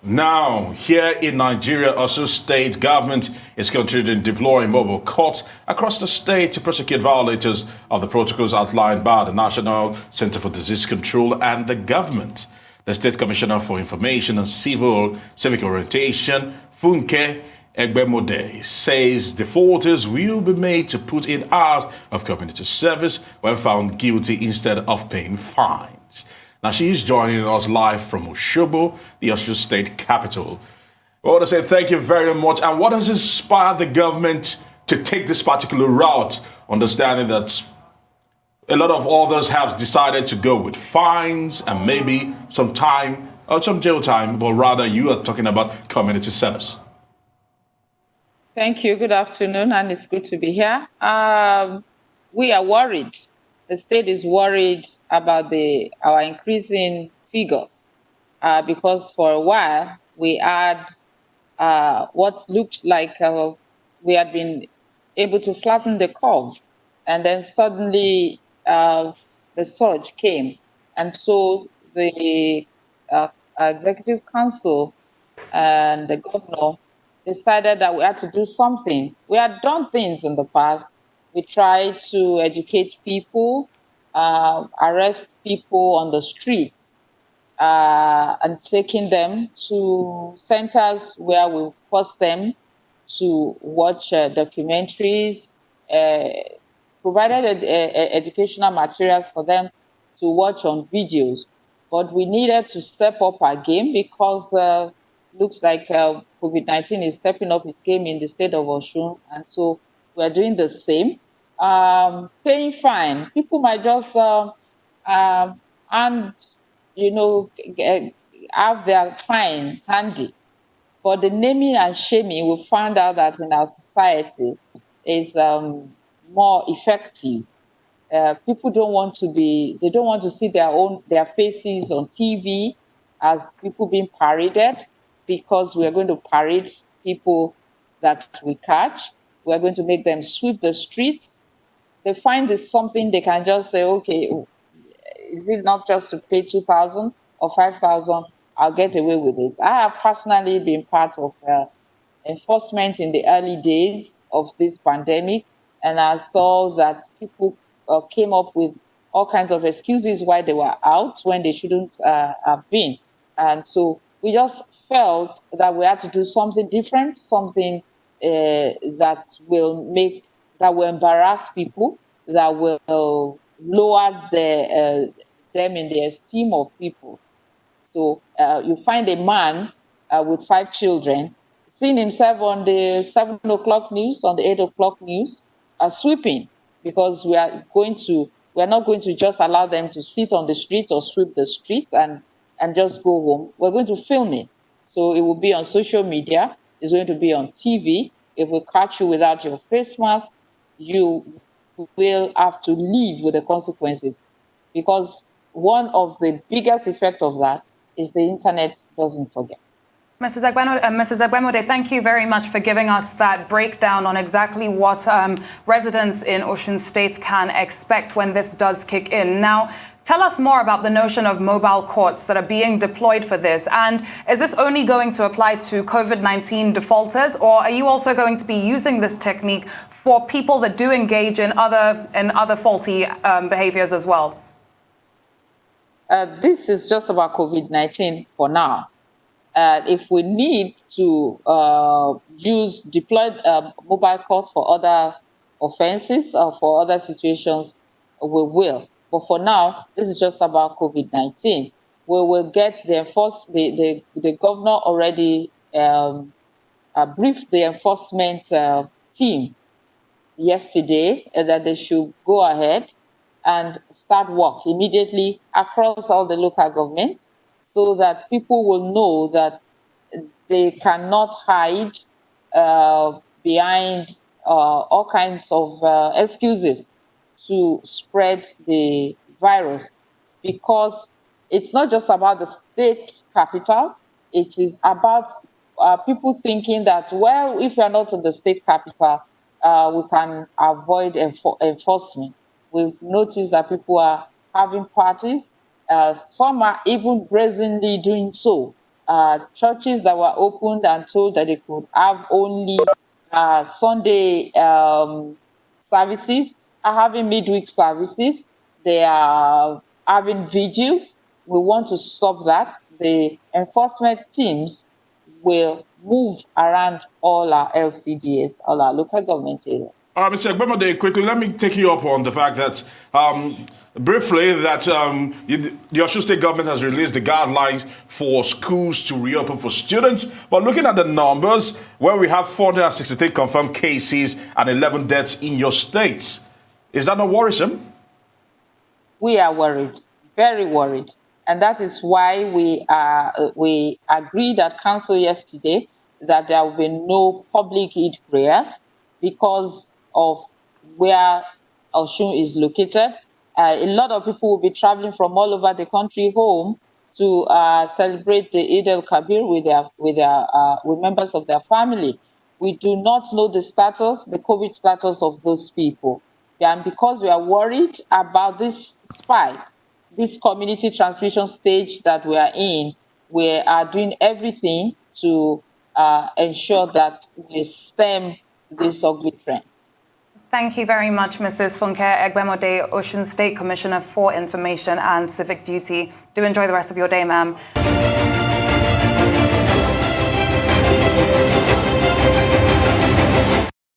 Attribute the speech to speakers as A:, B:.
A: Now, here in Nigeria, Osun state government is considering deploying mobile courts across the state to prosecute violators of the protocols outlined by the National Center for Disease Control and the government. The State Commissioner for Information and Civic Orientation, Funke Egbemode, says defaulters will be made to put in hours of community service when found guilty instead of paying fines. Now, she's joining us live from Osogbo, the Osun state capital. I want to say thank you very much. And what has inspired the government to take this particular route, understanding that a lot of others have decided to go with fines and maybe some time, or some jail time, but rather you are talking about community service?
B: Thank you. Good afternoon, and it's good to be here. We are worried. The state is worried about our increasing figures because for a while we had what looked like we had been able to flatten the curve, and then suddenly the surge came, and so the Executive Council and the governor decided that we had to do something. We had done things in the past. We tried to educate people, arrest people on the streets, and taking them to centers where we forced them to watch documentaries, provided educational materials for them to watch on videos. But we needed to step up our game because looks like COVID-19 is stepping up its game in the state of Osun, and so we're doing the same. Paying fine. People might just have their fine handy. But the naming and shaming, we found out that in our society is more effective. People don't want to see their faces on TV as people being paraded, because we are going to parade people that we catch. We are going to make them sweep the streets. They find this something they can just say, okay, is it not just to pay 2,000 or 5,000? I'll get away with it. I have personally been part of enforcement in the early days of this pandemic, and I saw that people came up with all kinds of excuses why they were out when they shouldn't have been. And so we just felt that we had to do something different, something that will embarrass people, that will lower them in the esteem of people. So you find a man with 5 children seeing himself on the 7 o'clock news, on the 8 o'clock news, sweeping, because we are not going to just allow them to sit on the street or sweep the street and just go home. We're going to film it. So it will be on social media. It's going to be on TV. If we catch you without your face mask, you will have to live with the consequences. Because one of the biggest effects of that is the internet doesn't forget.
C: Mrs. Egbemode, thank you very much for giving us that breakdown on exactly what residents in Osun State can expect when this does kick in. Now, tell us more about the notion of mobile courts that are being deployed for this. And is this only going to apply to COVID-19 defaulters, or are you also going to be using this technique for people that do engage in other faulty behaviors as well?
B: This is just about COVID-19 for now. If we need to deploy mobile court for other offenses or for other situations, we will. But for now, this is just about COVID-19. We will get the governor already briefed the enforcement team yesterday that they should go ahead and start work immediately across all the local governments, so that people will know that they cannot hide behind all kinds of excuses to spread the virus, because it's not just about the state capital. It is about people thinking that, well, if you're not in the state capital, we can avoid enforcement. We've noticed that people are having parties. Some are even brazenly doing so churches that were opened and told that they could have only Sunday services are having midweek services. They are having vigils. We want to stop that. The enforcement teams will move around all our LCDs, all our local government areas.
A: All right, Mr. Egbemode, quickly, let me take you up on the fact that, briefly, that the Osun State government has released the guidelines for schools to reopen for students. But looking at the numbers, where we have 463 confirmed cases and 11 deaths in your state, is that not worrisome?
B: We are worried, very worried. And that is why we agreed at council yesterday that there will be no public Eid prayers because of where Osun is located. A lot of people will be traveling from all over the country home to celebrate the Eid al-Kabir with members of their family. We do not know the status, the COVID status of those people. And because we are worried about this spike, this community transmission stage that we are in, we are doing everything to ensure that we stem this ugly trend.
C: Thank you very much, Mrs. Funke Egbemode, Osun State Commissioner for Information and Civic Duty. Do enjoy the rest of your day, ma'am.